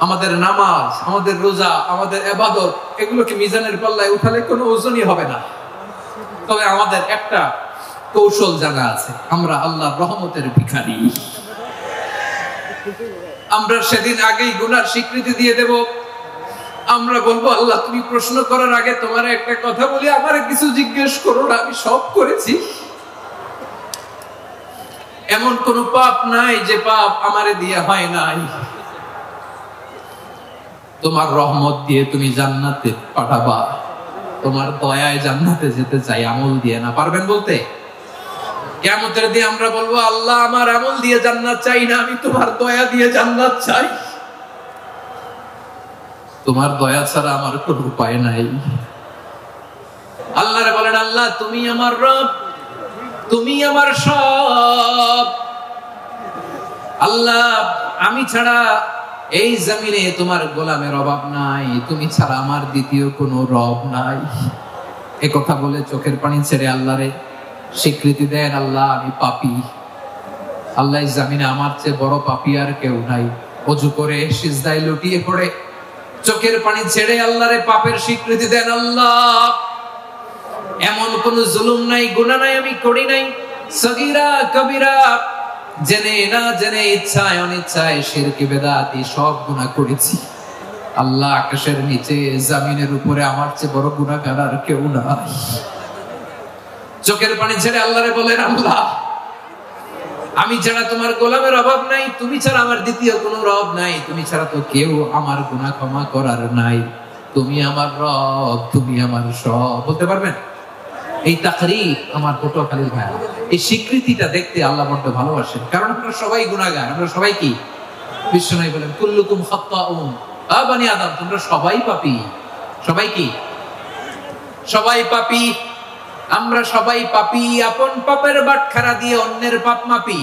আমাদের নামাজ, আমাদের রোজা, আমাদের ইবাদত, এগুলোকে মিজানের পাল্লায় উঠালে কোনো ওজনই হবে না। তবে আমাদের একটা কৌশল জানা আছে, আমরা আল্লাহর রহমতের ভিখারি। আমরা সেদিন আগেই গুনার স্বীকৃতি দিয়ে দেব। আমরা বলবো, আল্লাহ তুমি প্রশ্ন করার আগে তোমার একটা কথা বলি, আমারে কিছু জিজ্ঞেস করো না, আমি সব করেছি। এমন কোন পাপ নাই যে পাপ আমারে দিয়ে হয় নাই। তোমার রহমত দিয়ে তুমি জান্নাতে পাঠাবা, তোমার দয়ায় জান্নাতে যেতে চাই, আমল দিয়ে না। পারবেন বলতে? কিয়ামতের দিন আমরা বলবো, আল্লাহ আমার আমল দিয়ে জান্নাত চাই না, আমি তোমার দয়া দিয়ে জান্নাত চাই। তোমার দয়া ছাড়া আমার কোনো উপায় নাই। আল্লাহরে বলেন, আল্লাহ তুমি আমার রব, তুমি আমার সব। আল্লাহ আমি ছাড়া এই জমিনে তোমার গোলামের অভাব নাই, তুমি ছাড়া আমার দ্বিতীয় কোনো রব নাই। এ কথা বলে চোখের পানি ছেড়ে আল্লাহরে স্বীকৃতি দেন, আল্লাহ আমি পাপী। আল্লাহ এই জমিনে আমার চেয়ে বড় পাপী আর কেউ নাই। ওযু করে সিজদায় লুটিয়ে পড়ে চোখের পানি ছেড়ে আল্লাহরে পাপের স্বীকৃতি দেন, আল্লাহ এমন কোন জুলুম নাই, গুনাহ নাই আমি করি নাই, সগীরা কবিরা, জেনে না জেনে, ইচ্ছায় অনিচ্ছায়, শিরকি বেদাতি সব গুনাহ করেছি। আল্লাহ আকাশের নিচে জমিনের উপরে আমার চেয়ে বড় গুনাহগার আর কেউ নাই। চোখের পানি ছেড়ে আল্লাহরে বলেন, আল্লাহ আমি ছাড়া তোমার গোলামের অভাব নাই, তুমি ছাড়া আমার দ্বিতীয় কোনো রব নাই, তুমি ছাড়া তো কেউ আমার গুনাহ ক্ষমা করার নাই। তুমি আমার রব, তুমি আমার সব। বলতে পারবেন? এই তাকরীর আমার পটুয়াখালীর ভাই, এই স্বীকৃতিটা দেখতে আল্লাহ বড় ভালোবাসেন, কারণ আমরা সবাই গুনাহগার। আমরা সবাই কি? বিশ্বনবী বলেন, কুল্লুকুম খাত্তাউন, আ বনি আদম তোমরা সবাই পাপী। সবাই কি? সবাই পাপী। আমরা সবাই পাপী। আপন পাপের বাটখারা দিয়ে অন্যের পাপ মাপি।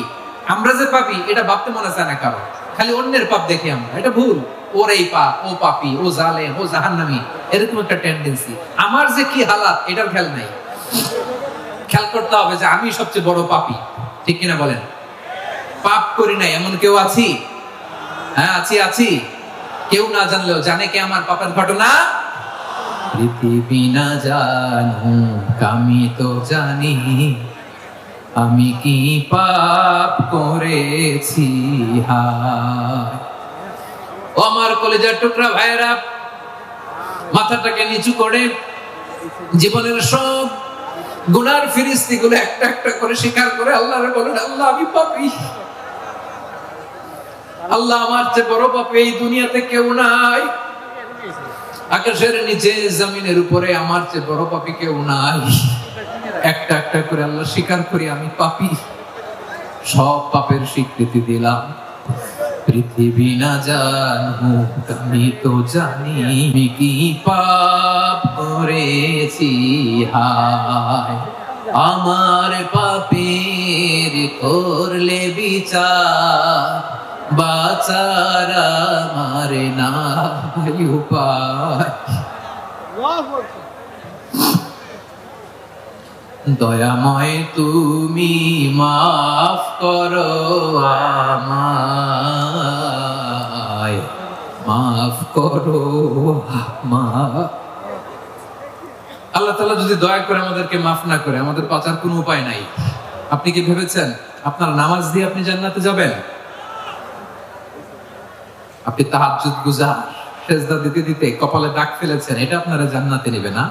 আমরা যে পাপী এটা ভাবতে মনে চায় না কারো, খালি অন্যের পাপ দেখি আমরা, এটা ভুল। ওর এই পাপ, ও পাপী, ও জালেম, ও জাহান্নামী, এরকম একটা টেন্ডেন্সি। আমার যে কি হালাত এটার খেয়াল নাই। খেয়াল করতে হবে যে আমি সবচেয়ে বড় পাপী, ঠিক কিনা বলেন? পাপ করি নাই এমন কেউ আছি? হ্যাঁ আছি, আছি। কেউ না জানলেও জানে কে আমার পাপের ঘটনা? পৃথিবী না জানুক আমি তো জানি, আমি কি পাপ করেছি। হায় ও আমার কলেজার টুকরা ভাইরা, মাথাটাকে নিচু করে জীবনের সব গুনার ফিরিস্তিগুলো একটা একটা করে স্বীকার করে আল্লাহরে বলেন, আল্লাহ আমি পাপী। আল্লাহ আমার চেয়ে বড় পাপী এই দুনিয়াতে কেউ নাই। আকাশের নিচে জমিনের উপরে আমার চেয়ে বড় পাপী কেউ নাই। একটা একটা করে আল্লাহ স্বীকার করি আমি পাপী। সব পাপের স্বীকৃতি দিলাম। পৃথিবী না জানুক আমি তো জানি, আমি কি পাপ করেছি। হায় আমার পাপের করলে বিচার, বাঁচার আমার নাই উপায়। দয়াময় তুমি মাফ করো আমায়, মাফ করো আমায়। আল্লাহ তাআলা যদি দয়া করে আমাদেরকে মাফ না করে, আমাদের বাঁচার কোনো উপায় নাই। আপনি কি ভেবেছেন আপনার নামাজ দিয়ে আপনি জান্নাতে যাবেন? আপনি তাহাজ্জুদ গুজার, সেজদা দিতে দিতে কপালে দাগ ফেলেছেন, এটা আপনারা জান্নাতে নেবে না।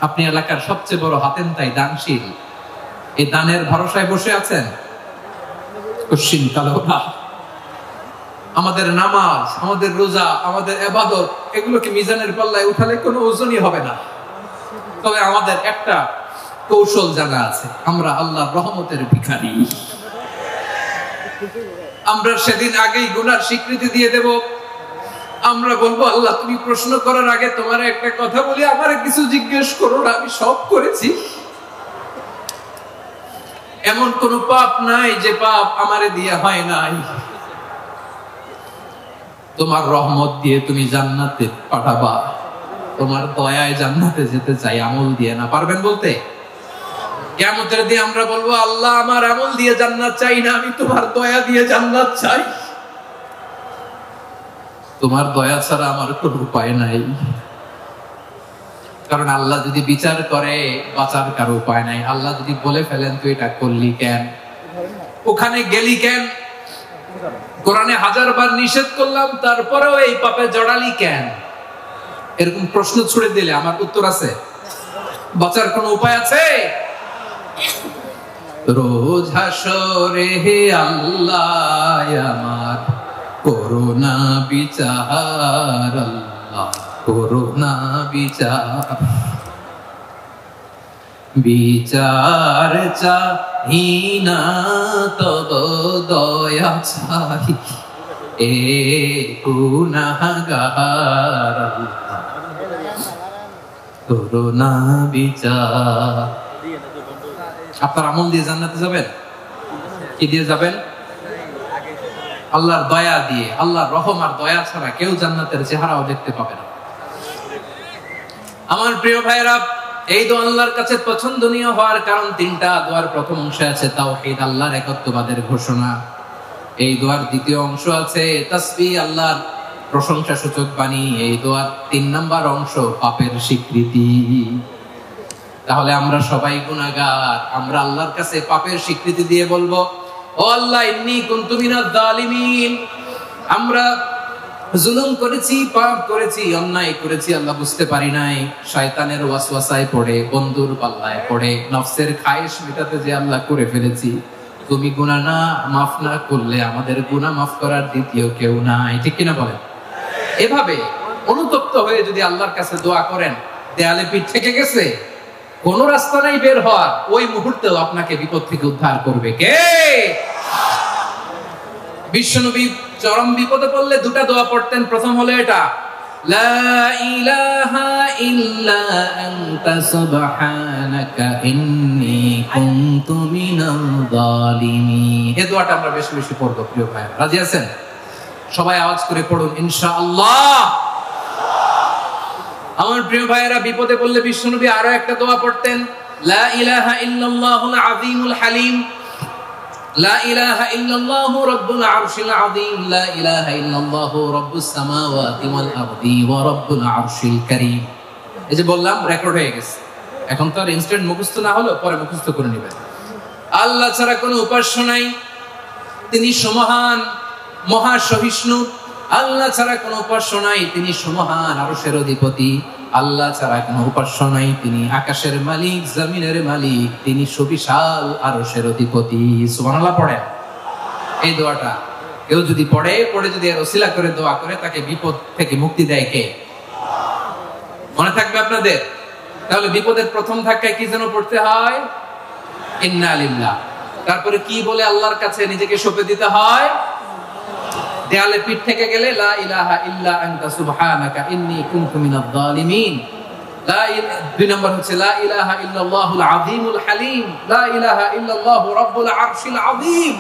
আপনি এলাকার সবচেয়ে বড় হাতেমতাই দানশীল, এই দানের ভরসায় বসে আছেন, কশিন কালো না। আমাদের নামাজ, আমাদের রোজা, আমাদের ইবাদত, এগুলোকে মিজানের পাল্লায় উঠালে কোনো ওজনই হবে না। তবে আমাদের একটা কৌশল জানা আছে, আমরা আল্লাহর রহমতের ভিখারি। আমরা সেদিন আগেই গুনার স্বীকৃতি দিয়ে দেব। আমরা বলবো, আল্লাহ তুমি প্রশ্ন করার আগে তোমার একটা কথা বলি, আমারে কিছু জিজ্ঞেস করো না, আমি সব করেছি। এমন কোন পাপ নাই যে পাপ আমারে দিয়ে হয় নাই। তোমার রহমত দিয়ে তুমি জান্নাতে পাঠাবা, তোমার দয়ায় জান্নাতে যেতে চাই, আমল দিয়ে না। পারবেন বলতে? কিয়ামতের দিন আমরা বলবো, আল্লাহ আমার আমল দিয়ে জান্নাত চাই না, আমি তোমার দয়া দিয়ে জান্নাত চাই। তোমার দয়া ছাড়া আমার কোনো উপায় নাই। কারণ আল্লাহ যদি বিচার করে বাঁচার কারো উপায় নাই। আল্লাহ যদি বলে ফেলেন তুই এটা করলি কেন, ওখানে গেলি কেন, কোরআনে 1000 বার নিষেধ করলাম তারপরেও এই পাপে জড়ালি কেন, এরকম প্রশ্ন ছুড়ে দিলে আমার উত্তর আছে? বাঁচার কোনো উপায় আছে? রোজ হাসরে হে আল্লাহ আমার করোনা বিচার, আল্লাহ করোনা বিচার, বিচার চাহি না তব দয়া চাই, এ গুনাহগার আল্লাহ করোনা বিচার। আপনার আমল দিয়ে জান্নাতে যাবেন? কি দিয়ে যাবেন? আল্লাহর দয়া দিয়ে। আল্লাহর রহম আর দয়া ছাড়া কেউ জান্নাতের চেহারাও দেখতে পাবে না। আমার প্রিয় ভাইরা, এই দোয়া আল্লাহর কাছে পছন্দনীয় হওয়ার কারণ 3টা। দোয়ার প্রথম অংশে আছে তাওহীদ, আল্লাহর একত্ববাদের ঘোষণা। এই দোয়ার দ্বিতীয় অংশ আছে তাসবিহ, আল্লাহর প্রশংসা সূচক বাণী। এই দোয়ার 3 নাম্বার অংশ পাপের স্বীকৃতি। তাহলে আমরা সবাই গুনাহগার, আমরা আল্লাহর কাছে পাপের স্বীকৃতি দিয়ে বলবো, ও আল্লাহ ইন্নী কুনতু মিনাজ জালিমিন, আমরা জুলুম করেছি, পাপ করেছি, অন্যায় করেছি, আল্লাহ বুঝতে পারি নাই, শয়তানের ওয়াসওয়াসায় পড়ে, বন্ধুর পাল্লায় পড়ে, নফসের খায়েশ মেটাতে যে আল্লাহ করে ফেলেছি। তুমি গুনাহ না মাফ না করলে আমাদের গুনাহ মাফ করার দ্বিতীয় কেউ নাই, ঠিক কিনা বলেন? এভাবে অনুতপ্ত হয়ে যদি আল্লাহর কাছে দোয়া করেন, দেয়ালে পিঠ থেকে গেছে, কোন রাস্তা নাই বের হওয়ার, ওই মুহূর্তেও আপনাকে বিপদ থেকে উদ্ধার করবে কে? বিশ্বনবী চরম বিপদে পড়লে 2টা দোয়া পড়তেন। প্রথম হলো এটা, লা ইলাহা ইল্লা আনতা সুবহানাকা ইন্নী কুনতু মিনাল জালিমিন। এই দোয়াটা আমরা বেশি বেশি পড়ব প্রিয় ভাই। রাজি আছেন? সবাই আওয়াজ করে পড়ুন ইনশাআল্লাহ। আমার প্রিয় ভাইয়েরা, বিপদে পড়লে বিশ্বনবী আরো একটা দোয়া পড়তেন, লা ইলাহা ইল্লাল্লাহুল আযীমুল হালিম, লা ইলাহা ইল্লাল্লাহু রাব্বুল আরশিল আযীম, লা ইলাহা ইল্লাল্লাহু রাব্বুস সামাওয়াতি ওয়াল আরদি ওয়া রাব্বুল আরশিল কারীম। এই যে বললাম, রেকর্ড হয়ে গেছে। এখন তো আর ইনস্ট্যান্ট মুখস্থ না হলো, পরে মুখস্থ করে নেবেন। আল্লাহ ছাড়া কোনো উপাস্য নাই, তিনি সমহান, মহা সহিষ্ণু। আল্লাহ ছাড়া কোনো উপাস্য নাই, তিনি সমহান, আরশের অধিপতি। আল্লাহ ছাড়া কোনো উপাস্য নাই, তিনি আকাশের মালিক, জমিনের মালিক, তিনি সুবিশাল আরশের অধিপতি। সুবহানাল্লাহ পড়েন এই দোয়াটা। কেউ যদি পড়ে যদি এর ওসিলা করে দোয়া করে, তাকে বিপদ থেকে মুক্তি দেয় কে? মনে থাকবে আপনাদের? তাহলে বিপদের প্রথম ধাক্কায় কি যেন পড়তে হয়? ইন্না লিল্লাহ। তারপরে কি বলে আল্লাহর কাছে নিজেকে সঁপে দিতে হয়? দেয়ালে পিঠ থেকে গেলে লা ইলাহা ইল্লা আনতা সুবহানাকা ইন্নী কুনতু মিনাজ জালিমিন। 2 নম্বর হচ্ছে লা ইলাহা ইল্লাল্লাহুল আযীমুল হালিম, লা ইলাহা ইল্লাল্লাহু রাব্বুল আরশিল আযীম,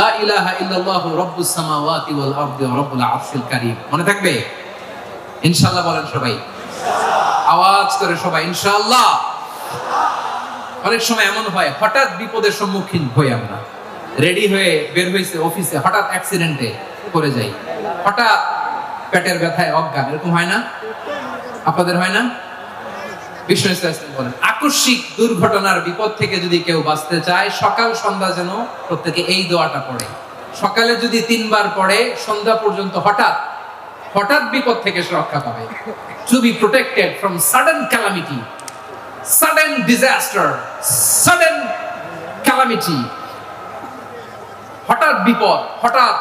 লা ইলাহা ইল্লাল্লাহু রাব্বুস সামাওয়াতি ওয়াল আরদি ওয়া রাব্বুল আরশিল কারীম। মনে থাকবে? ইনশাআল্লাহ বলেন সবাই, আওয়াজ করে সবাই ইনশাআল্লাহ। অনেক সময় এমন হয়, হঠাৎ বিপদের সম্মুখীন হই আমরা, রেডি হয়ে বের হইছে অফিসে, হঠাৎ অ্যাক্সিডেন্টে পড়ে যাই, হঠাৎ পেটের ব্যথায় অজ্ঞান, এরকম হয় না? আপনাদের হয় না? বিষ্ণু ইসলাম বলেন, আকস্মিক দুর্ঘটনার বিপদ থেকে যদি কেউ বাঁচতে চায়, সকাল সন্ধ্যা যেন প্রত্যেকে এই দোয়াটা পড়ে। সকালে যদি 3 বার পড়ে, সন্ধ্যা পর্যন্ত হঠাৎ বিপদ থেকে সে রক্ষা পাবে। To be protected from sudden calamity, sudden disaster, sudden calamity, হঠাৎ বিপদ, হঠাৎ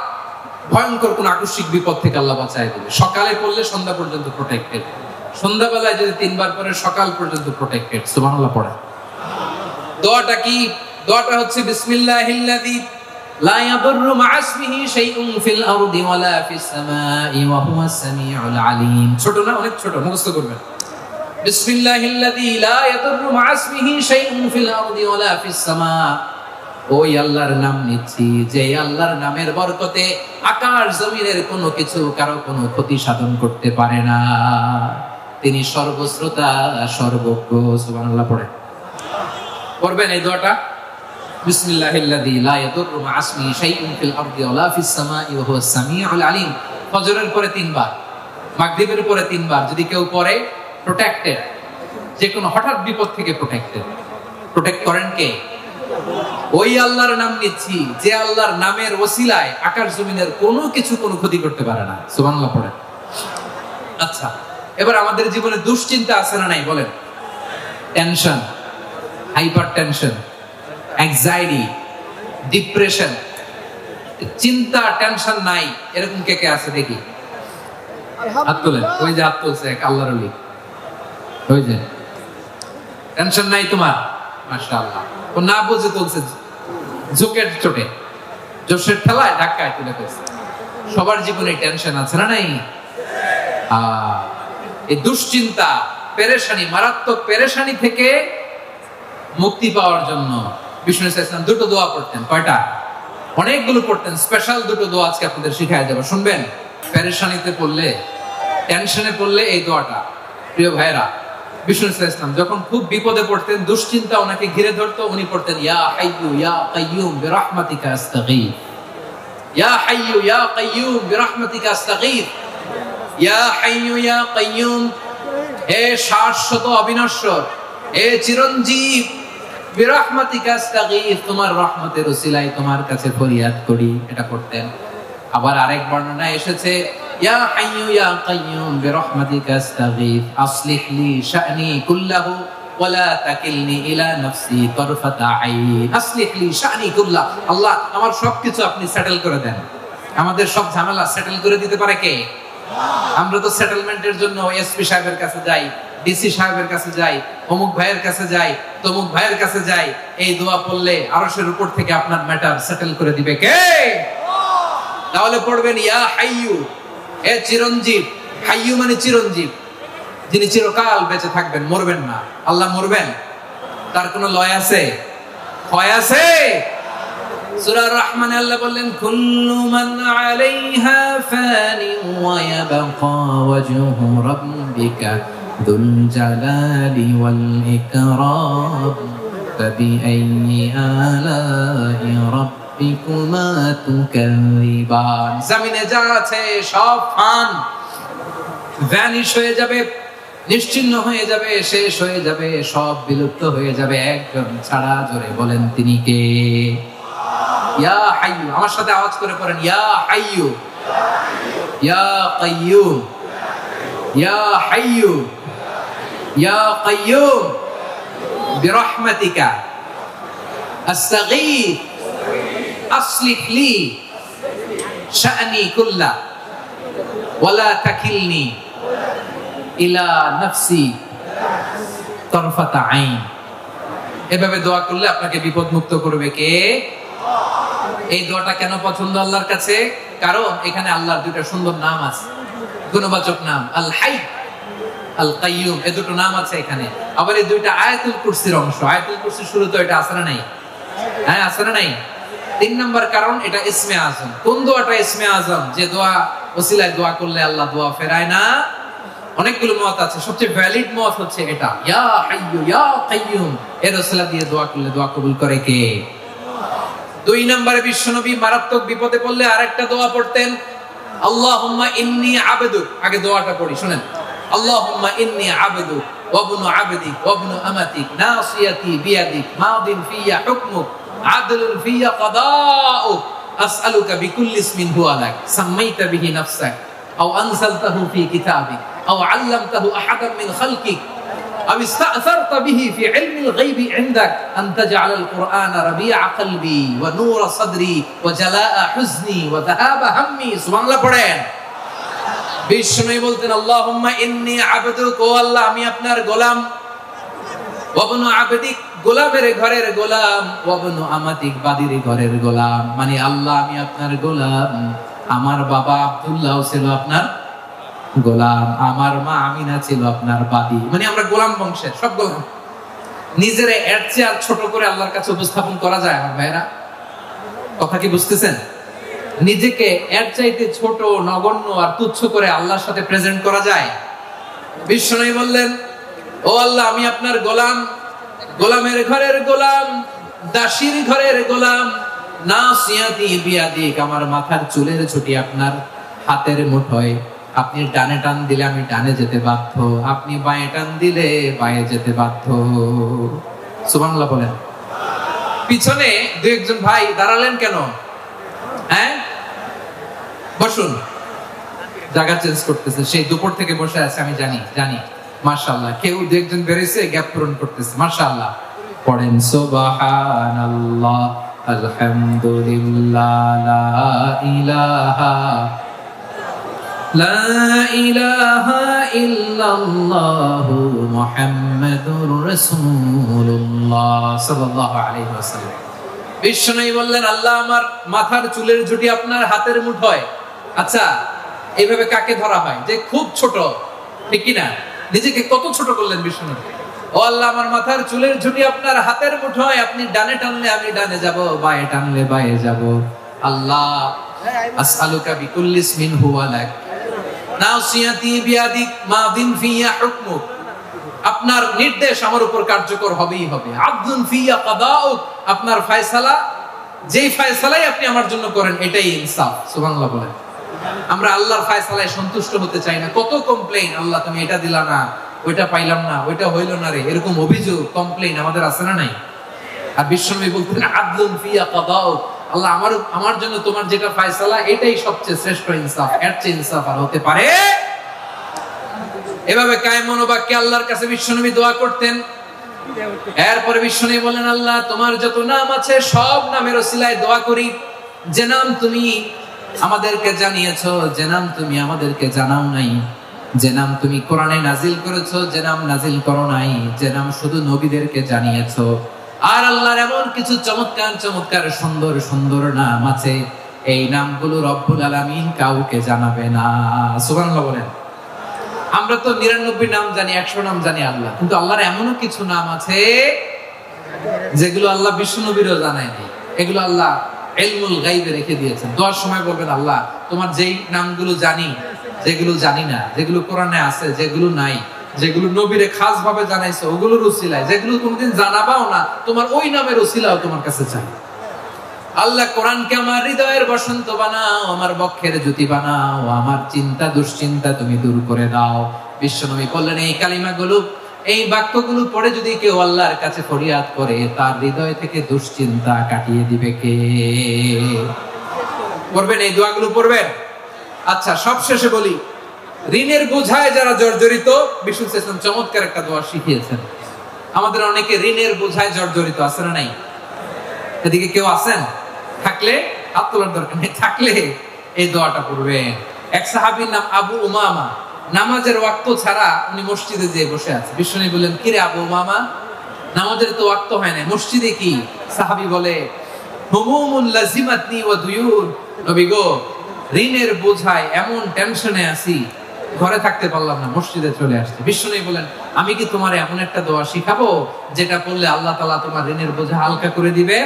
ভয়ঙ্কর কোন আকস্মিক বিপদ থেকে আল্লাহ বাঁচায় দেবে। সকালে পড়লে সন্ধ্যা পর্যন্ত প্রোটেক্টেড, সন্ধ্যাবেলায় যদি 3 বার পরে সকাল পর্যন্ত প্রোটেক্টেড। সুবহানাল্লাহ পড়ে। দোয়াটা কি? দোয়াটা হচ্ছে বিসমিল্লাহিল্লাযী লা ইয়াদুররু মা ইসমিহি শাইউন ফিল আরদি ওয়ালা ফিস সামাই ওয়া হুয়াস সামিউল আলীম। ছোট না? অনেক ছোট, মুখস্থ করবেন। বিসমিল্লাহিল্লাযী লা ইয়াদুররু মা ইসমিহি শাইউন ফিল আরদি ওয়ালা ফিস সামা। ওই আল্লাহর নাম নিচ্ছি, যে আল্লাহর নামের বরকতে আকাশ জমিনের কোনো কিছু কারো কোনো ক্ষতি সাধন করতে পারে না। তিনি সর্বশ্রোতা, সর্বজ্ঞ। সুবহানাল্লাহ পড়ে। পড়বেন এই দোয়াটা, বিসমিল্লাহিল্লাযী লা ইয়াদুররু মা ইসমিহি শাইউন ফিল আরদি ওয়ালা ফিস সামাই ওয়া হুয়াস সামিউল আলীম। ফজরের পরে 3 বার, মাগরিবের পরে 3 বার যদি কেউ পড়ে প্রোটেক্টেড, যে কোনো হঠাৎ বিপদ থেকে প্রোটেক্ট করেন কে? ওই আল্লাহর নাম নিচ্ছি যে আল্লাহর নামের ওসিলায় আকাশ জমিনের কোনো কিছু কোনো ক্ষতি করতে পারে না। সুবহানাল্লাহ পড়ে। আচ্ছা, এবার আমাদের জীবনে দুশ্চিন্তা আছে না নাই বলেন? Tension, hyper tension, anxiety, depression, চিন্তা টেনশন নাই এরকম কে কে আছে দেখি? হাত তোলেন। ওই যে হাত তুলছে এক আল্লাহর ওলি, ওই যে টেনশন নাই তোমার, মাশাআল্লাহ। ও না বুঝে তুলছে, ঝোঁকের চোটে, জোশের ঠেলায় ধাক্কায় তুলে ফেলছে। সবার জীবনে টেনশন আছে না নাই? এই দুশ্চিন্তা, পেরেশানি, মারাত্মক পেরেশানি থেকে মুক্তি পাওয়ার জন্য বিষ্ণু ইসলাম দুটো দোয়া পড়তেন। কয়টা? অনেকগুলো পড়তেন। স্পেশাল দুটো দোয়া আজকে আপনাদের শিখায় দেব, শুনবেন। পেরেশানিতে পড়লে, টেনশনে পড়লে এই দোয়াটা। প্রিয় ভাইরা, বিষ্ণু ইসলাম যখন খুব বিপদে পড়তেন, দুশ্চিন্তা ওনাকে ঘিরে ধরতো, উনি পড়তেন ইয়া হাইয়্যু ইয়া কাইয়্যুম বিরহমাতিকা আস্তাগীথ, ইয়া হাইয়্যু ইয়া কাইয়্যুম বিরহমাতিকা আস্তাগীথ, ইয়া হাইয়্যু ইয়া কাইয়্যুম, হে শাশ্বত অবিনশ্বর, হে চিরঞ্জীব, বিরহমাতিকা আস্তাগীথ, তোমার রহমতের ওসিলায় তোমার কাছে ফরিয়াদ করি। এটা করতেন। আবার আরেক বর্ণনায় এসেছে ইয়া হাইয়্যু ইয়া কাইয়্যুম বিরহমাতিকা আস্তাগীথ আসলিহ লি শা'নি কুল্লাহু ওয়া লা তাকিলনি ইলা নাফসি তারফাতা আইন। আসলিহ লি শা'নি কুল্লাহ, আল্লাহ আমার সবকিছু আপনি সেটেল করে দেন। আমাদের সব ঝামেলা সেটেল করে দিতে পারে কে? আমরা তো সেটেলমেন্টের জন্য এসপি সাহেবের কাছে যাই, ডিসি সাহেবের কাছে যাই, অমুক ভাইয়ের কাছে যাই, তমুক ভাইয়ের কাছে যাই। এই দোয়া পড়লে আরশের উপর থেকে আপনার ম্যাটার সেটেল করে দিবে কে? তাহলে পড়বেন ইয়া হাইয়্যু, হে চিরঞ্জীব। হাইয়্যু মানে চিরঞ্জীব, যিনি চিরকাল বেঁচে থাকবেন, মরবেন না। আল্লাহ মরবেন? তার কোনো লয় আছে? ক্ষয় আছে? সূরা রহমানে আল্লাহ বললেন কুল্লু মান আলাইহা ফানি ওয়া ইয়াবকা ওয়াজহু রাব্বিকা যুল জালালি ওয়াল ইকরাম ফাবিআইয়ি আলাই রাব্বিকুমা তুকাযিবান। জমিনে যা আছে সব ভ্যানিশ হয়ে যাবে, নিশ্চিহ্ন হয়ে যাবে, শেষ হয়ে যাবে, সব বিলুপ্ত হয়ে যাবে, একজন ছাড়া। জোরে বলেন তিনি কে? ইয়া হাইয়্যু। আমার সাথে আওয়াজ করে পড়েন ইয়া হাইয়্যু ইয়া কাইয়্যুম ইয়া হাইয়্যু ইয়া কাইয়্যুম বিরহমাতিকা আস্তাগীথ আসলিহ লি শা'নি কুল্লাহ ওয়া লা তাকিলনি ইলা নাফসি তারফাতা আইন। এভাবে দোয়া করলে আপনাকে বিপদ মুক্ত করবে কে? এই দোয়াটা কেন পছন্দ আল্লাহর কাছে? কারণ এখানে আল্লাহর দুটো সুন্দর নাম আছে, গুণবাচক নাম, আল হাই, আল কাইয়ুম। এই দুটো নাম আছে এখানে। আবার এই দুইটা আয়াতুল কুরসির অংশ। আয়াতুল কুরসির শুরুতে এটা আছে না নাই? হ্যাঁ, আছে না নাই? 3 নম্বর কারণ এটা ইসমে আজম। কোন দোয়াটা ইসমে আজম? যে দোয়া ওসিলায় দোয়া করলে আল্লাহ দোয়া ফেরায় না। অনেকগুলো মত আছে, সবচেয়ে ভ্যালিড মত হচ্ছে এটা, ইয়া হাইয়্যু ইয়া কাইয়্যুম। এর ওসিলা দিয়ে দোয়া করলে দোয়া কবুল করে কে? 2 নম্বরে বিশ্বনবী মারাত্মক বিপদে পড়লে আরেকটা দোয়া পড়তেন, আল্লাহুম্মা ইন্নী আবদুক। আগে দোয়াটা পড়ি, শুনেন। আল্লাহুম্মা ইন্নী আবদুক ওয়া ইবনু আবদিক ওয়া ইবনু আমাতিক নাসিয়াতি বিয়াদিক মাদিন ফিয়া হুকমুক আদলুন ফিয়া কাদাউক আসআলুকা বিকুল্লি ইসমিন হুয়া লাক সাম্মাইতা বিহি নাফসাক আও আনজালতাহু ফি কিতাবিক আও আল্লামতাহু আহাদান মিন খালকিক আও ইসতা'সারতা বিহি ফি ইলমিল গায়বি ইনদাক আন তাজআলাল কুরআনা রাবিআ কলবি ওয়া নূরা সাদরি ওয়া জালাআ হুজনি ওয়া যাহাবা হাম্মি। সুবহানাল্লাহ পড়েন। বিষ্ণু বলতেন আল্লাহুম্মা ইন্নী আবদুক, ও আল্লাহ আমি আপনার গোলাম, ওয়া ইবনু আবদিক, গোলামের ঘরের গোলাম, ওয়া ইবনু আমাতিক, বাদীর ঘরের গোলাম। মানে আল্লাহ আমি আপনার গোলাম। আমার বাবা আব্দুল্লাহ ছিল আপনার গোলাম, আমার মা আমিনা ছিল আপনার বাদী। মানে আমরা গোলাম বংশের, সব গোলাম। নিজেরে এর চেয়ে আর ছোট করে আল্লাহর কাছে উপস্থাপন করা যায় আমার ভাইরা? কথা কি বুঝতেছেন? নিজেকে এর চাইতে ছোট, নগণ্য আর তুচ্ছ করে আল্লাহর সাথে প্রেজেন্ট করা যায়? বিশ্বনবী বললেন, ও আল্লাহ আমি আপনার গোলাম, গোলামের ঘরের গোলাম, দাসীর ঘরের গোলাম, নাসিয়াতি বিয়াদিক, আমার মাথার চুলের ছুটি আপনার হাতের মুঠোয়। আপনি ডানে টান দিলে আমি ডানে যেতে বাধ্য, আপনি বাঁয়ে টান দিলে বাঁয়ে যেতে বাধ্য। সুবহানাল্লাহ বলেন। পিছনে দু একজন ভাই দাঁড়ালেন কেন? হ্যাঁ, বসুন। জায়গা চেঞ্জ করতেছে, সেই দুপুর থেকে বসে আছে, আমি জানি। মাশাআল্লাহ, কেউ দু একজন বেরিয়েছে, গ্যাপ পূরণ করতেছে। মাশাআল্লাহ। পড়েন সুবহানাল্লাহ, আলহামদুলিল্লাহ, লা ইলাহা ইল্লাল্লাহু মুহাম্মাদুর রাসূলুল্লাহ সাল্লাল্লাহু আলাইহি ওয়াসাল্লাম। বিশ্বনবী বললেন, আল্লাহ আমার মাথার চুলের ঝুঁটি আপনার হাতের মুঠোয়। আচ্ছা, এইভাবে কাকে ধরা হয়? যে খুব ছোট, ঠিক কিনা? নিজেকে কত ছোট করলেন বিশ্বনবী। ও আল্লাহ, আমার মাথার চুলের ঝুঁটি আপনার হাতের মুঠোয়, আপনি ডানে টানলে আমি ডানে যাব, বাঁয়ে টানলে বাঁয়ে যাব। আল্লাহ, আসআলুকা বিকুল্লি ইসমিন হুয়া লাক নাসিয়াতি বিয়াদিক মাদিন ফিয়া হুকমুক। আপনার নির্দেশ আমার উপর কার্যকর হবেই হবে। আদলুন ফিয়া কাদাউক, আপনার ফয়সালা, যেই ফয়সালাই আপনি আমার জন্য করেন এটাই ইনসাফ। সুবহানাল্লাহ বলেন। আমরা আল্লাহর ফয়সালায় সন্তুষ্ট হতে চাই না। কত কমপ্লেইন, আল্লাহ তুমি এটা দিলা না, ওইটা পাইলাম না, ওইটা হইল না রে, এরকম অভিযোগ, কমপ্লেইন আমাদের আছে না নাই? আর বিশ্বনবী বলতেন, আদলুন ফিয়া কাদাউক, আল্লাহ আমার জন্য তোমার যেটা ফয়সালা এটাই সবচেয়ে শ্রেষ্ঠ ইনসাফ, এর চেয়ে ইনসাফ আর হতে পারে? এভাবে কায়েম মনোবাক্যে আল্লাহর কাছে বিশ্বনবী দোয়া করতেন। এরপরে বিশ্বনবী বলেন, আল্লাহ তোমার যত নাম আছে সব নামের ওসিলায় দোয়া করি, যে নাম তুমি আমাদেরকে জানিয়েছো, যে নাম তুমি আমাদেরকে জানাও নাই, যে নাম তুমি কোরআনে নাজিল করেছো, যে নাম নাজিল করো নাই, যে নাম শুধু নবীদেরকে জানিয়েছো। আর আল্লাহর এমন কিছু চমৎকার চমৎকার সুন্দর সুন্দর নাম আছে, এই নামগুলো রব্বুল আলামিন কাউকে জানাবে না। সুবহানাল্লাহ বলেন। আমরা তো 99 নাম জানি, 100 নাম জানি আল্লাহ, কিন্তু আল্লাহর এমনও কিছু নাম আছে যেগুলো আল্লাহ বিশ্বনবীরও জানায়নি। এগুলো আল্লাহ ইলমুল গায়বে রেখে দিয়েছেন। দোয়ার সময় বলবেন, আল্লাহ তোমার যেই নামগুলো জানি, যেগুলো জানি না, যেগুলো কোরআনে আছে, যেগুলো নাই, যেগুলো নবীরে খাস ভাবে জানাইছো ওগুলোর উসিলায়, যেগুলো কোনদিন জানাবাও না, তোমার ওই নামের উসিলাও তোমার কাছে চাই। আল্লাহ কোরআনকে আমার হৃদয়ের বসন্ত বানাও, আমার বক্ষের জ্যোতি বানাও, আমার চিন্তা দুশ্চিন্তা তুমি দূর করে দাও। বিশ্বনবী বললেন, এই কালিমাগুলো, এই বাক্যগুলো পড়ে যদি কেউ আল্লাহর কাছে ফরিয়াদ করে, তার হৃদয় থেকে দুশ্চিন্তা কাটিয়ে দিবে কে? পড়বেন, এই দোয়াগুলো পড়বেন। আচ্ছা, সবশেষে বলি, ঋণের বোঝায় যারা জর্জরিত, বিষ্ণু ইসলাম চমৎকার একটা দোয়া শিখিয়েছেন। আমাদের অনেকে ঋণের বোঝায় জর্জরিত, আছে না নাই? এদিকে কেউ আছেন? থাকলে হাত তোলার দরকার নেই, থাকলে এই দোয়াটা পড়বেন। এক সাহাবীর নাম আবু উমামা, নামাজের ওয়াক্ত ছাড়া উনি মসজিদে যেয়ে বসে আছে। বিষ্ণু বললেন, কিরে আবু উমামা, নামাজের তো ওয়াক্ত হয় না, মসজিদে কি? সাহাবী বলে, হুমুমুন লাজিমাতনি ওয়া দুয়ুন, নবী গো, ঋণের বোঝায় এমন টেনশনে আছি, ঘরে থাকতে পারলাম না, মসজিদে চলে আসছে। বিষ্ণু বলেন, আমি কি তোমার এমন একটা দোয়া শিখাবো যেটা পড়লে আল্লাহ তাআলা তোমার ঋণের বোঝা হালকা করে দিবে?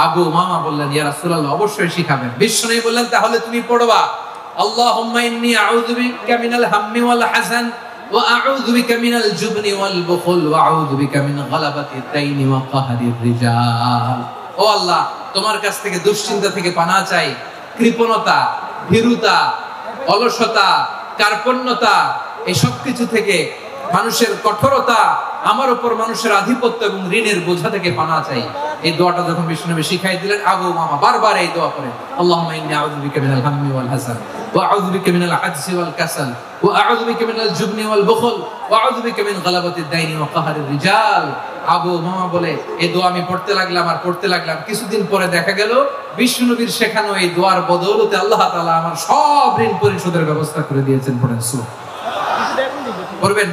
আবু উমামা বললেন, ইয়া রাসূলুল্লাহ, অবশ্যই শিখাবেন। বিষ্ণু বললেন, তাহলে তুমি পড়বা, আল্লাহুম্মা ইন্নী আউযু বিকা মিনাল হাম্মি ওয়াল হাযান ওয়া আউযু বিকা মিনাল জুবনি ওয়াল বুখল ওয়া আউযু বিকা মিন গালাবাতিদ দাইনি ওয়া কাহরির রিজাল। ও আল্লাহ, তোমার কাছ থেকে দুশ্চিন্তা থেকে পানাহ চাই, কৃপণতা, ভীরুতা, অলসতা, কার্পণ্যতা, এই সব কিছু থেকে, মানুষের কঠোরতা, আমার উপর মানুষের আধিপত্য এবং ঋণের বোঝা থেকে পানাহ চাই। এই দোয়াটা যখন বিষ্ণুনবী শিখাই দিলেন, আবু উমামা বারবার এই দোয়া করেন, আল্লাহুম্মা ইন্নী আউযু বিকা মিনাল হাম্মি ওয়াল হাযান ওয়া আউযু বিকা মিনাল আজজি ওয়াল কাসাল ওয়া আউযু বিকা মিনাল জুবনি ওয়াল বুখল ওয়া আউযু বিকা মিন গালাবাতিদ দাইনি ওয়া কাহরির রিজাল। আবু উমামা বলে, এই দোয়া আমি পড়তে লাগলাম। কিছুদিন পরে দেখা গেল বিষ্ণুনবীর শেখানো এই দোয়ার বদৌলতে আল্লাহ তাআলা আমার সব ঋণ পরিশোধের ব্যবস্থা করে দিয়েছেন। পড়েন সুবহানাল্লাহ।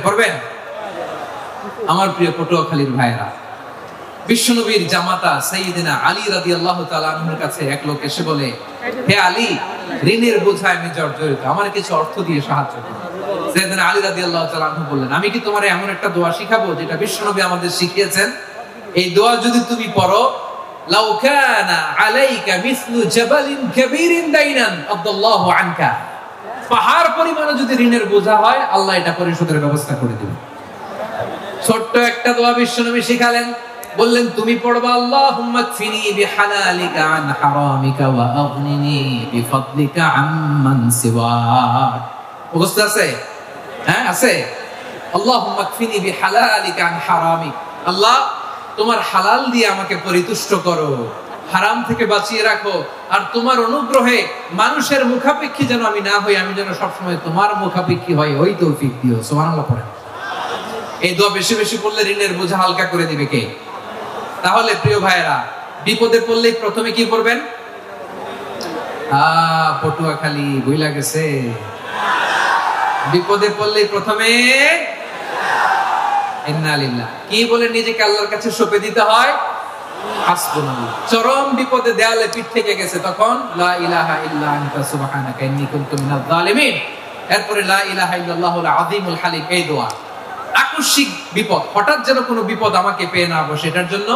পড়বেন। আমার প্রিয় পটুয়াখালীর ভাইরা, বিশ্বনবীর জামাতা সাইয়েদনা আলী রাদিয়াল্লাহু তাআলা আনহুর কাছে এক লোক এসে বলে, হে আলী, ঋণের বোঝায় আমি জর্জরিত, আমার কিছু অর্থ দিয়ে সাহায্য করুন। সাইয়েদনা আলী রাদিয়াল্লাহু তাআলা আনহু বললেন, আমি কি তোমারে এমন একটা দোয়া শিখাবো যেটা বিশ্বনবী আমাদের শিখিয়েছেন? এই দোয়া যদি তুমি পড়ো, লাউ কানা আলাইকা মিসলু জাবালিন কাবীরিন দাইনান আদাল্লাহু আনকা, পাহাড় পরিমাণে যদি ঋণের বোঝা হয়, আল্লাহ এটা পরিশোধের ব্যবস্থা করে দিবেন। ছোট্ট একটা দোয়া বিশ্বনবী শিখালেন, বললেন তুমি পড়বা আল্লাহুম্মা কফিনি বিহালালিকা আন হারামিকা ওয়া আগনিনি বিফাদলিকা আম্মান সিওয়াক। মুখস্থ আছে? হ্যাঁ আছে। আল্লাহুম্মা কফিনি বিহালালিকা আন হারামিক, আল্লাহ তোমার হালাল দিয়ে আমাকে পরিতুষ্ট করো, হারাম থেকে বাঁচিয়ে রাখো, আর তোমার অনুগ্রহে মানুষের মুখাপেক্ষী যেন আমি না হই, আমি যেন সবসময় তোমার মুখাপেক্ষী হই, ওই তৌফিক দিও। সুবহানাল্লাহ পড়েন। এই দোয়া বেশি বেশি পড়লে ঋণের বোঝা হালকা করে দিবে কে? তাহলে প্রিয় ভাইয়েরা, বিপদে পড়লেই প্রথমে কি করবেন? পটুয়াখালী বইলা গেছে। বিপদে পড়লেই প্রথমে ইন্না লিল্লাহ কি বলে নিজেকে আল্লাহর কাছে সঁপে দিতে হয়? হাসবুনাল্লাহ। চরম বিপদে দেয়ালে পিঠ থেকে গেছে, তখন লা ইলাহা ইল্লা আনতা সুবহানাকা ইন্নী কুনতু মিনাজ জালিমিন। এরপরে লা ইলাহা ইল্লাল্লাহুল আযীমুল হালিম, এই দোয়া। আকস্মিক বিপদ, হঠাৎ যেন কোনো বিপদ আমাকে পেয়ে না বসে, এটার জন্য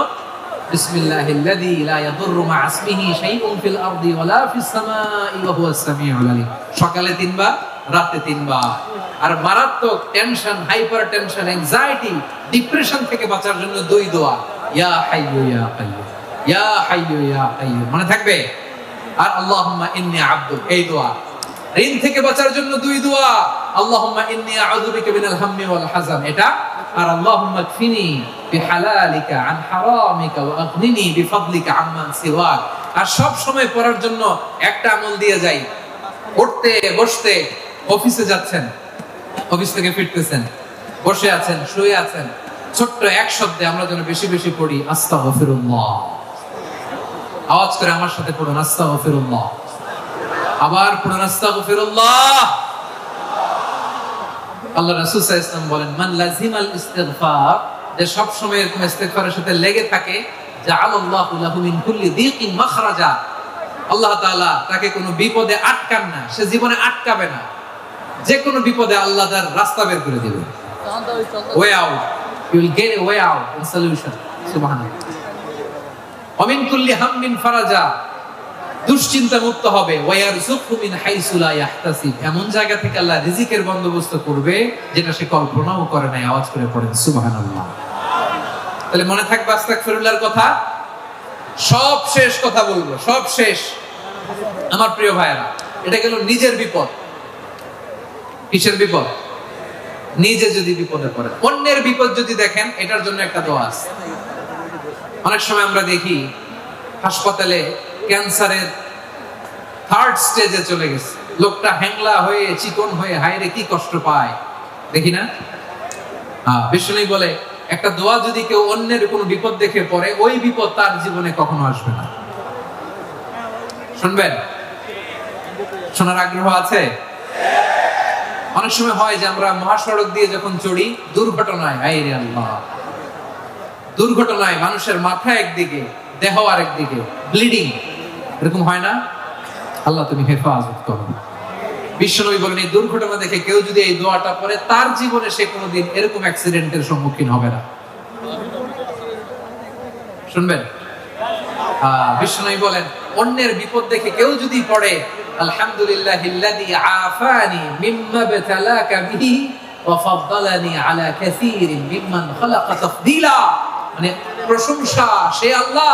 বিসমিল্লাহিল্লাযী লা ইয়াদুররু মা ইসমিহি শাইউন ফিল আরদি ওয়ালা ফিস সামাই ওয়া হুয়াস সামিউল আলীম। সকালে 3 বার, রাতে 3 বার। আর মারাত্মক tension, hyper tension, anxiety, depression থেকে বাঁচার জন্য 2 দোয়া, ইয়া হাইয়্যু ইয়া কাইয়্যুম, ইয়া হাইয়্যু ইয়া কাইয়্যুম, মনে থাকবে? আর আল্লাহুম্মা ইন্নী আবদুক, এই দোয়া। ঋণ থেকে বাঁচার জন্য 2 দোয়া, আল্লাহুম্মা ইন্নী আউযু বিকা মিনাল হাম্মি ওয়াল হাযান, এটা। আর আল্লাহুম্মা কফিনি বিহালালিকা আন হারামিকা ওয়া আগনিনি বিফাদলিকা আম্মান সিওয়াক। আর সব সময় পড়ার জন্য একটা আমল দিয়ে যাই, উঠতে বসতে, অফিসে যাচ্ছেন, অফিস থেকে ফিরতেছেন, বসে আছেন, শুয়ে আছেন, ছোট্ট এক শব্দে আমরা যেন বেশি বেশি পড়ি আস্তাগফিরুল্লাহ। আওয়াজ করে আমার সাথে পড়ুন আস্তাগফিরুল্লাহ। আবার পড়ুন আস্তাগফিরুল্লাহ। আল্লাহ রাসূল সাল্লাল্লাহু আলাইহি ওয়াসাল্লাম বলেন, মান লাজিমাল ইস্তিগফার, যে সব সময় এরকম ইস্তিগফারের সাথে লেগে থাকে, জাআলাল্লাহু লাহু মিন কুল্লি দীকিন মাখরাজা, আল্লাহ তাআলা তাকে কোনো বিপদে আটকান না, সে জীবনে আটকাবে না। যে কোনো বিপদে আল্লাহ তার রাস্তা বের করে দিবে, way out, you will get a way out and solution. সুবহানাল্লাহ। ওয়া মিন কুল্লি হাম্মিন ফারাজা, দুশ্চিন্তা মুক্ত হবে, ওয়া ইয়ারযুকহু মিন হাইসু লা ইয়াহতাসিব, এমন জায়গা থেকে আল্লাহ রিজিকের বন্দোবস্ত করবে যেটা সে কল্পনাও করে নাই। আওয়াজ করে পড়েন সুবহানাল্লাহ। তাহলে মনে থাকবে আস্তাগফিরুল্লাহর কথা। সব শেষ কথা বলবো, সব শেষ আমার প্রিয় ভাইয়েরা, এটা গেল নিজের বিপদ। কিসের বিপদ? নিজে যদি বিপদে পড়েন। অন্যের বিপদ যদি দেখেন, এটার জন্য একটা দোয়া আছে। অনেক সময় আমরা দেখি হাসপাতালে ক্যান্সারের 3rd স্টেজে চলে গেছে, লোকটা হ্যাংলা হয়ে, চিকন হয়ে, হায়রে কি কষ্ট পায়, দেখি না? বিষ্ণু বলে, একটা দোয়া যদি কেউ অন্যের কোনো বিপদ দেখে পড়ে, ওই বিপদ তার জীবনে কখনো আসবে না। শুনবেন? শোনার আগ্রহ আছে? অনেক সময় হয় যে আমরা মহাসড়ক দিয়ে যখন চড়ি, দুর্ঘটনায়, আইরে আল্লাহ, দুর্ঘটনায় মানুষের মাথা একদিকে, দেহ আরেকদিকে, ব্লিডিং, এরকম হয় না? আল্লাহ তুমি হেফাজত করো। বিশ্বনবী বলেন, এই দুর্ঘটনা দেখে কেউ যদি এই দোয়াটা পড়ে, তার জীবনে সে কোনোদিন এরকম অ্যাক্সিডেন্টের সম্মুখীন হবে না। শুনবেন? বিশ্বনবী বলেন, অন্যের বিপদ দেখে কেউ যদি পড়ে, আলহামদুলিল্লাহিল্লাযী আফানি মিম্মা বতালাকা বিহি ওয়া ফাদ্দালানি আলা কাসীরিন মিম্মান খালাকা তাফদীলা, মানে প্রশংসা সে আল্লাহ,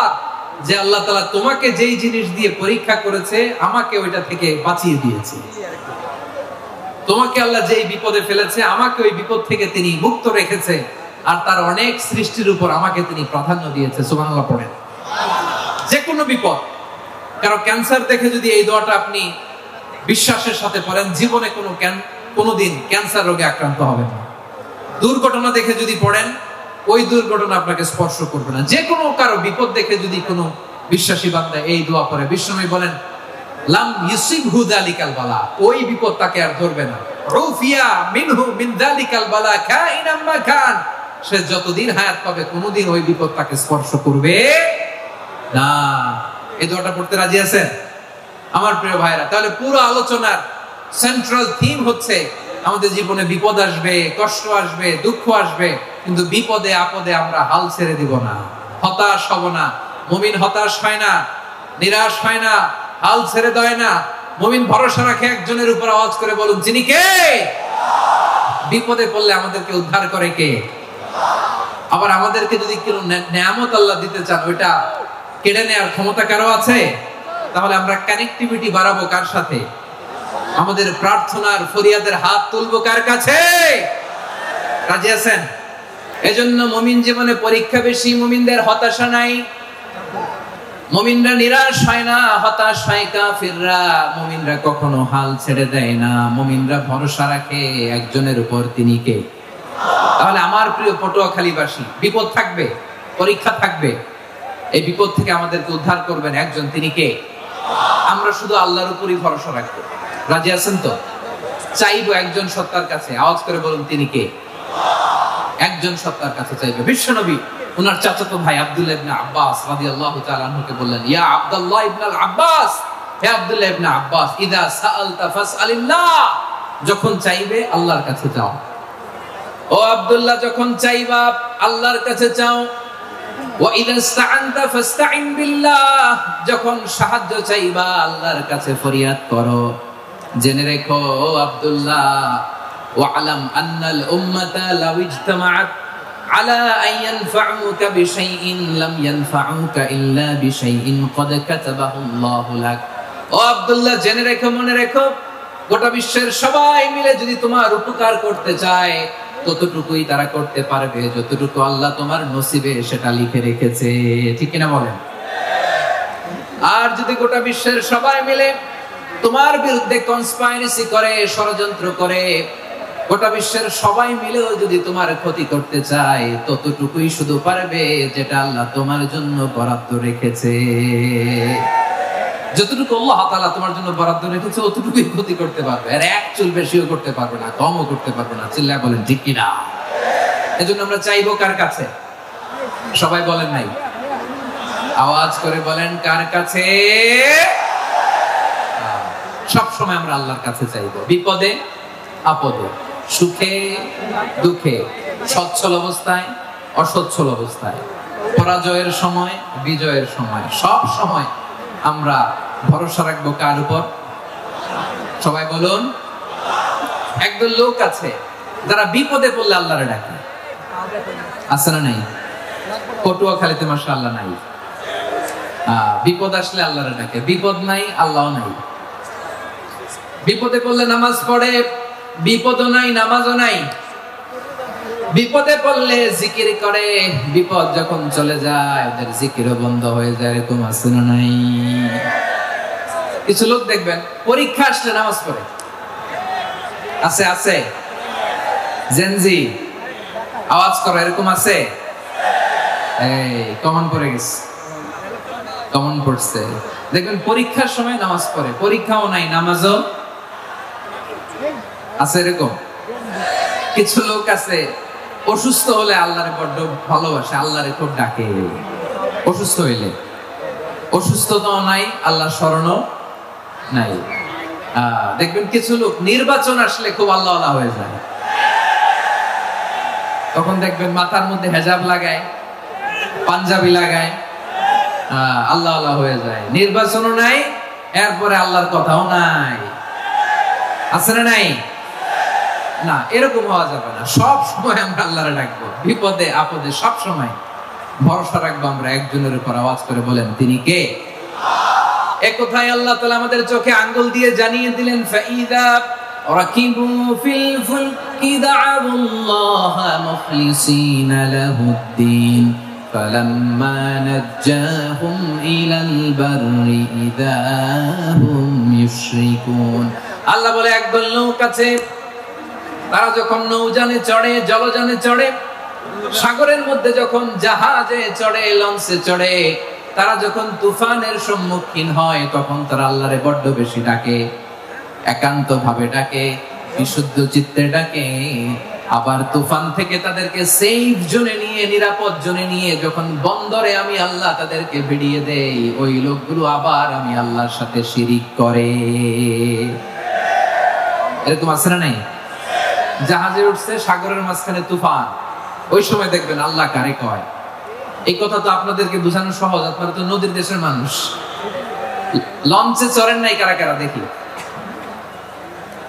যে আল্লাহ তাআলা তোমাকে যেই জিনিস দিয়ে পরীক্ষা করেছে, আমাকে ওইটা থেকে বাঁচিয়ে দিয়েছে। তোমাকে আল্লাহ যেই বিপদে ফেলেছে, আমাকে ওই বিপদ থেকে তিনি মুক্ত রেখেছে, আর তার অনেক সৃষ্টির উপর আমাকে তিনি প্রাধান্য দিয়েছে। সুবহানাল্লাহ পড়েন। যে কোনো বিপদ, কারণ ক্যান্সার দেখে যদি এই দোয়াটা আপনি বিশ্বাসের সাথে পড়েন, জীবনে কোনোদিন ক্যান্সার রোগে আক্রান্ত হবেন না। দুর্ঘটনা দেখে যদি পড়েন, ওই দুর্ঘটনা আপনাকে স্পর্শ করবে না। যে কোনো কারো বিপদ দেখে যদি কোনো বিশ্বাসী বান্দা এই দোয়া পড়ে, বিশ্বনবী বলেন, লাম ইউসিবহু যালিকাল বালা, ওই বিপদ তাকে আর ধরবে না। রুফিয়া মিনহু মিন যালিকাল বালা কাইনাম মা কান, সে যতদিন হায়াত পাবে কোনোদিন ওই বিপদ তাকে স্পর্শ করবে না। এই দোয়াটা পড়তে রাজি আছেন আমার প্রিয় ভাইরা? তাহলে পুরো আলোচনার সেন্ট্রাল থিম হচ্ছে, আমাদের জীবনে বিপদ আসবে, কষ্ট আসবে, দুঃখ আসবে, কিন্তু বিপদে আপদে আমরা হাল ছেড়ে দিব না, হতাশ হব না। মুমিন হতাশ হয় না, নিরাশ হয় না, হাল ছেড়ে দেয় না। মুমিন ভরসা রাখে একজনের উপর। আওয়াজ করে বলুন, যিনি কে? বিপদে পড়লে আমাদেরকে উদ্ধার করে কে? আবার আমাদেরকে যদি কেউ নেয়ামত আল্লাহ দিতে চান, ওইটা কেড়ে নেওয়ার ক্ষমতা কারো আছে? তাহলে আমরা কানেক্টিভিটি বাড়াবো কার সাথে? আমাদের প্রার্থনার ফরিয়াদের হাত তুলবো কার কাছে? রাজি আছেন? এজন্য মুমিন জীবনে পরীক্ষা বেশি, মুমিনদের হতাশা নাই। মুমিনরা নিরাশ হয় না, হতাশ হয় কাফিররা। মুমিনরা কখনো হাল ছেড়ে দেয় না, মুমিনরা ভরসা রাখে একজনের উপর, তিনি কে? তাহলে আমার প্রিয় পটুয়াখালীবাসী, বিপদ থাকবে, পরীক্ষা থাকবে, এই বিপদ থেকে আমাদেরকে উদ্ধার করবেন একজন, তিনি কে? আমরা শুধু আল্লাহর উপরই ভরসা রাখবো। রাজি আছেন তো? চাইবো একজন সত্তার কাছে, আওয়াজ করে বলুন তিনি কে? একজন সত্তার কাছে চাইবে। বিশ্বনবী ওনার চাচাতো ভাই আব্দুল্লাহ ইবনে আব্বাস রাদিয়াল্লাহু তাআলা আনহুকে বললেন, ইয়া আব্দুল্লাহ ইবনে আব্বাস, হে আব্দুল্লাহ ইবনে আব্বাস, ইযা সাআলতা ফাসআলিল্লাহ, যখন চাইবে আল্লাহর কাছে চাও। ও আব্দুল্লাহ, যখন চাইবা আল্লাহর কাছে চাও। ওয়া ইযা ইসতাআনতা ফাসতাইন বিল্লাহ, যখন সাহায্য চাইবা আল্লাহর কাছে ফরিয়াদ করো। জেনে রেখো ও আব্দুল্লাহ, ওয়া'লাম আন্নাল উম্মাতা লাউ ইজতামাআত আলা আন ইয়ানফাউকা বিশাইইন লাম ইয়ানফাউকা ইল্লা বিশাইইন ক্বাদ কাতাবাহু আল্লাহু লাক। ও আব্দুল্লাহ, জেনে রেখো, মনে রেখো, গোটা বিশ্বের সবাই মিলে যদি তোমার উপকার করতে চায়, ততটুকুই তারা করতে পারবে যতটুকু আল্লাহ তোমার নসিবে সেটা লিখে রেখেছে। ঠিক কিনা বলেন? আর যদি গোটা বিশ্বের সবাই মিলে তোমার বিরুদ্ধে কনস্পাইরেসি করে, ষড়যন্ত্র করে, গোটা বিশ্বের সবাই মিলেও যদি তোমার ক্ষতি করতে চায়, ততটুকুই শুধু পারবে যেটা আল্লাহ তোমার জন্য বরাদ্দ রেখেছে। যতটুকু আল্লাহ তাআলা তোমার জন্য বরাদ্দ রেখেছে ততটুকুই ক্ষতি করতে পারবে, আর এক চুল বেশিও করতে পারবে না, কমও করতে পারবে না। চিল্লায় বলেন ঠিক কিনা? এজন্য আমরা চাইবো কার কাছে? সবাই বলেন নাই, আওয়াজ করে বলেন কার কাছে? সব সময় আমরা আল্লাহর কাছে চাইবো, বিপদে আপদে, সুখে দুঃখে, সচ্ছল অবস্থায় অসচ্ছল অবস্থায়, পরাজয়ের সময় বিজয়ের সময়, সব সময় আমরা ভরসা রাখবো কার উপর? সবাই বলুন। একদল লোক আছে যারা বিপদে পড়লে আল্লাহরে ডাকে, আছে না নাই? পটুয়াখালীতে মাশাআল্লাহ নাই। বিপদ আসলে আল্লাহরে ডাকে, বিপদ নাই আল্লাহ নাই। বিপদে পড়লে নামাজ পড়ে, বিপদও নাই নামাজও নাই। বিপদে পড়লে জিকির করে, বিপদ যখন চলে যায় ওদের জিকিরও বন্ধ হয়ে যায়। এরকম আছে না নাই? কিছু লোক দেখবেন পরীক্ষা আসলে নামাজ পড়ে, আছে আছে? জেনজি আওয়াজ করো, এরকম আছে? এই কমন পড়ে গেছে, কমন পড়ছে। দেখবেন পরীক্ষার সময় নামাজ পড়ে, পরীক্ষাও নাই নামাজও আছে। এরকম কিছু লোক আছে অসুস্থ হলে আল্লাহরে বড্ড ভালোবাসে, আল্লাহরে খুব ডাকে। অসুস্থ হইলে, অসুস্থতাও নাই, আল্লাহ স্মরণও নাই। দেখবেন কিছু লোক নির্বাচন আসলে খুব আল্লাহওয়ালা হয়ে যায়, তখন দেখবেন মাথার মধ্যে হেজাব লাগায়, পাঞ্জাবি লাগায়, আল্লাহওয়ালা হয়ে যায়। নির্বাচনও নাই, এরপরে আল্লাহর কথাও নাই। আছে না নাই? না, এরকম হওয়া যাবে না। সব সময় আমরা আল্লাহরে ডাকবো, বিপদে আপদে সব সময় ভরসা রাখবো আমরা একজনের উপর। আওয়াজ করে বলেন তিনি কে? এক কথায় আল্লাহ তাআলা আমাদের চোখে আঙ্গুল দিয়ে জানিয়ে দিলেন, ফাইদা রাকিবু ফিল ফুলকি দা'উল্লাহ মুখলিসিনা লাহুদ্দিন ফালাম্মা নাজ্জাহুম ইলাল বাররি ইযা হুম ইউশরিকুন। আল্লাহ বলে একদল লোক আছে, তারা যখন নৌযানে চড়ে, জলযানে চড়ে, সাগরের মধ্যে যখন জাহাজে চড়ে, লঞ্চে চড়ে, তারা যখন তুফানের সম্মুখীন হয়, তখন তারা আল্লাহরে বড্ড বেশি ডাকে, একান্ত ভাবে ডাকে, বিশুদ্ধ চিত্তে ডাকে। আবার তুফান থেকে তাদেরকে সেফ জোনে নিয়ে, নিরাপদ জোনে নিয়ে যখন বন্দরে আমি আল্লাহ তাদেরকে ভিড়িয়ে দেই, ওই লোকগুলো আবার আমি আল্লাহর সাথে শিরিক করে। এরকম আছে না নাই? জাহাজে উঠছে, সাগরের মাঝখানে তুফান, ওই সময় দেখবেন আল্লাহ কারে কয়। এই কথা তো আপনাদেরকে বোঝানো সহজ, আপনারা তো নদীর দেশের মানুষ। লঞ্চে চড়েন নাই কারা কারা? দেখি,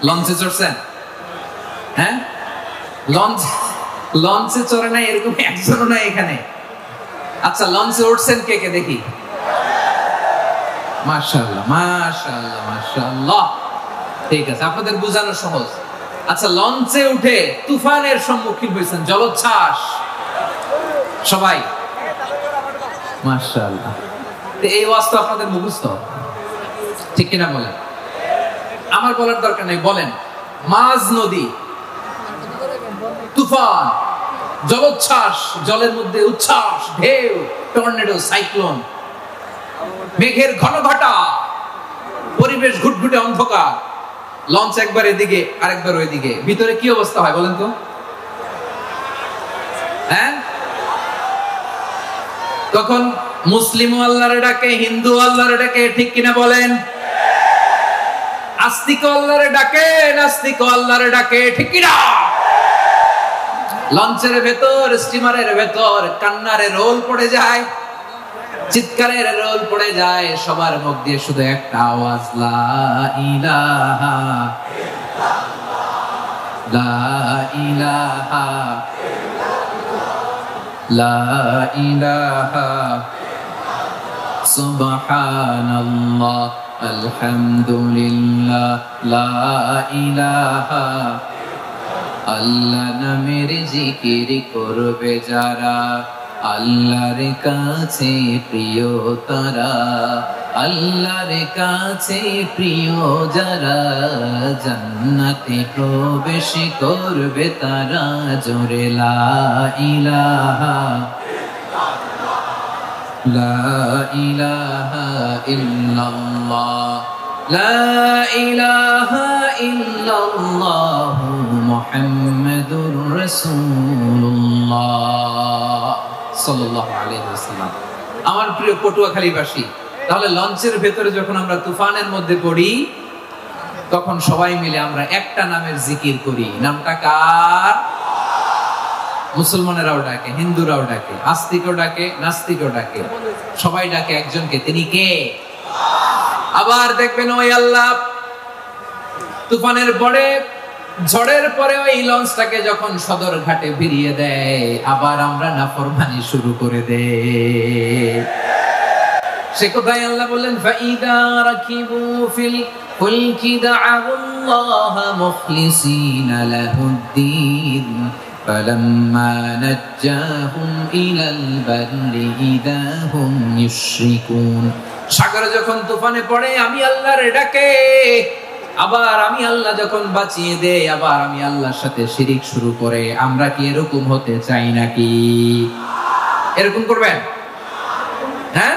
লঞ্চে চড়ছেন? হ্যাঁ, লঞ্চ লঞ্চে চড়ে নাই এরকম একজনও নাই এখানে। আচ্ছা, লঞ্চে উঠছেন কে কে দেখি? মাশাআল্লাহ, মাশাআল্লাহ, মাশাআল্লাহ। ঠিক আছে, আপনাদের বোঝানো সহজ। আচ্ছা, লঞ্চে উঠে তুফানের সম্মুখীন হয়েছেন, জলোচ্ছ্বাস, সবাই মাশাআল্লাহ। এই ওয়াজ তো আপনাদের মুখস্থ, ঠিক কিনা বলেন? আমার বলার দরকার নেই, বলেন। মাঝ নদী, তুফান, জলোচ্ছ্বাস, জলের মধ্যে উচ্ছ্বাস, ঢেউ, টর্নেডো, সাইক্লোন, মেঘের ঘনঘটা, পরিবেশ ঘুটঘুটে অন্ধকার, লঞ্চ একবার এদিকে আরেকবার ওইদিকে, ভিতরে কি অবস্থা হয় বলেন তো? হ্যাঁ, তখন মুসলিম আল্লাহর ডাকে, হিন্দু আল্লাহর ডাকে, ঠিক কিনা বলেন? আস্তিক আল্লাহর ডাকে, নাস্তিক আল্লাহর ডাকে, ঠিক কিনা? লঞ্চের ভেতর, স্টিমারের ভেতর কান্নারে রোল পড়ে যায়, চিৎকারের রোল পড়ে যায়, সবার মুখ দিয়ে শুধু একটা আওয়াজ, লা ইলাহা ইল্লাল্লাহ, লা ইলাহা ইল্লাল্লাহ, লা ইলাহা সুবহানাল্লাহ, আলহামদুলিল্লাহ, লা ইলাহা। আল্লাহ নামের জিকির করবে যারা, আল্লাহর কাছে প্রিয় তারা, আল্লাহর কাছে প্রিয় যারা, জান্নাতে প্রবেশ করবে তারা, জোরে লা ইলাহা লা ইলাহা ইল্লাল্লাহ, লা ইলাহা ইল্লাল্লাহ, মুহাম্মাদুর রাসূলুল্লাহ সাল্লাল্লাহু আলাইহি ওয়াসাল্লাম। আমার প্রিয় পটুয়াখালীবাসী, তাহলে লঞ্চের ভেতরে যখন আমরা তুফানের মধ্যে পড়ি, তখন সবাই মিলে আমরা একটা নামের জিকির করি। নামটা কার? মুসলমানেরাও ডাকে, হিন্দুরাও ডাকে, আস্তিকও ডাকে, নাস্তিকও ডাকে, সবাই ডাকে একজনকে। তিনি কে? আবার দেখবেন ওই আল্লাহ তুফানের পরে, ঝড়ের পরে ওই লঞ্চটাকে যখন সদর ঘাটে ফিরিয়ে দেয়, আবার আমরা নাফরমানি শুরু করে দেই। সে কোথায় আল্লাহ বললেন, ফাইদা রাকিবু ফিল ফুলকি দাআল্লাহ মুখলিসিনা লাহুদ্দিন ফালাম্মা নাজ্জাহুম ইলাল বাররি ইযা হুম ইউশরিকুন। সাগরে যখন তুফানে পড়ে আমি আল্লাহর ডাকে, আবার আমি আল্লাহ যখন বাঁচিয়ে দেই, আবার আমি আল্লাহর সাথে শিরিক শুরু করে। আমরা কি এরকম হতে চাই নাকি? এরকম করবেন? হ্যাঁ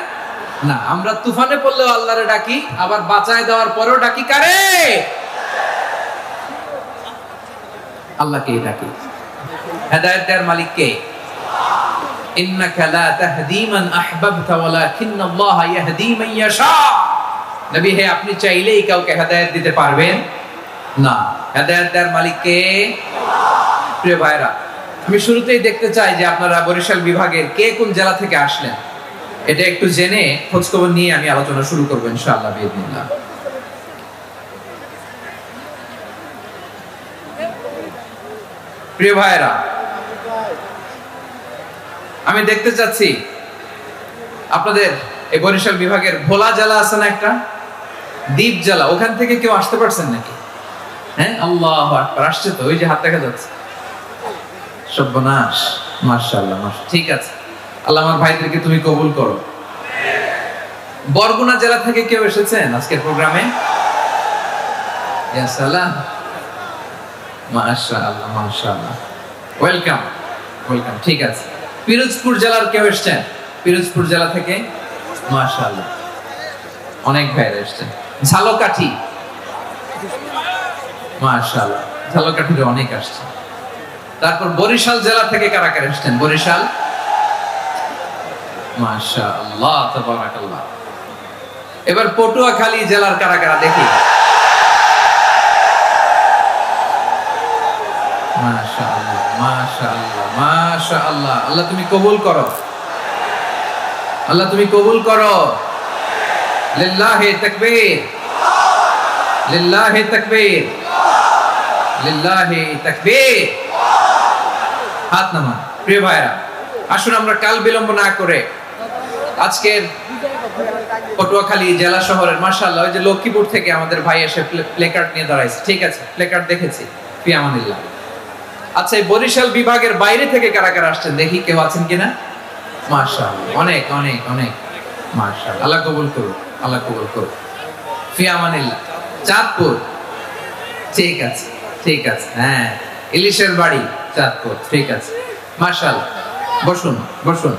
না, আমরা তুফানে পড়লেও আল্লাহরে ডাকি, আবার বাঁচায় দেওয়ার পরেও ডাকি কারে? আল্লাহকেই ডাকি। হেদায়েত দেওয়ার মালিক কে? ইন্নাকা লা তাহদি মান আহবাবতা ওয়ালাকিন্নাল্লাহা ইয়াহদি মান ইয়াশা। নবী হে, আপনি চাইলেই কাউকে হেদায়েত দিতে পারবেন না। হেদায়েত দেওয়ার মালিক কে? প্রিয় ভাইরা, আমি শুরুতেই দেখতে চাই যে আপনারা বরিশাল বিভাগের কে কোন জেলা থেকে আসলেন, এটা একটু জেনে খোঁজখবর নিয়ে আমি আলোচনা শুরু করব ইনশাআল্লাহ বিইذنিল্লাহ। প্রিয় ভাইরা, আমি দেখতে চাচ্ছি আপনাদের এই বরিশাল বিভাগের ভোলা জেলা আছে না একটা, দ্বীপ জেলা, ওখান থেকে কেউ আসতে পারছেন নাকি? হ্যাঁ, আল্লাহু আকবার, আসছে তো, ওই যে হাত দেখা যাচ্ছে। সর্বনাশ, মাশাআল্লাহ, মাশাআল্লাহ। ঠিক আছে, আল্লাহ আমার ভাইদেরকে তুমি কবুল করো। বরগুনা জেলা থেকে কেউ এসেছেন আজকের প্রোগ্রামে? ইয়া সালাম, মাশাআল্লাহ, মাশাআল্লাহ, ওয়েলকাম, ওয়েলকাম। ঠিক আছে, পিরোজপুর জেলার কেউ এসেছেন? পিরোজপুর জেলা থেকে মাশাআল্লাহ অনেক ভাইরা এসেছেন। ঝালকাঠি, মাশাআল্লাহ, ঝালকাঠিতে অনেক আসছে। তারপর বরিশাল জেলা থেকে কারা কারা এসেছেন? বরিশাল, মাশাআল্লাহ, তাবারাকাল্লাহ। এবার পটুয়াখালী জেলার কারা কারা দেখি? মাশাআল্লাহ, মাশাআল্লাহ, মাশাআল্লাহ। আল্লাহ তুমি কবুল করো, আল্লাহ তুমি কবুল করো। লিল্লাহি তাকবীর, লিল্লাহি তাকবীর, লিল্লাহি তাকবীর। হাত নামান। প্রিয় ভাইরা, আসুন আমরা কাল বিলম্ব না করে আজকের পটুয়াখালী জেলা শহরের মাশাআল্লাহ ওই যে লক্ষ্মীপুর থেকে আমাদের ভাই এসে প্লেকার্ড নিয়ে দাঁড়াইছে। ঠিক আছে, প্লেকার্ড দেখেছি। ফি আমানিল্লাহ। আচ্ছা, এই বরিশাল বিভাগের বাইরে থেকে কারা কারা আসছেন দেখি, কেউ আছেন কিনা? মাশাআল্লাহ, অনেক অনেক অনেক মাশাআল্লাহ। আল্লাহ কবুল করুন, আল্লাহ কবুল করুন। ফি আমানিল্লাহ। চাঁদপুর, ঠিক আছে ঠিক আছে, হ্যাঁ ইলিশের বাড়ি চাঁদপুর, ঠিক আছে মাশাআল্লাহ। বসুন বসুন।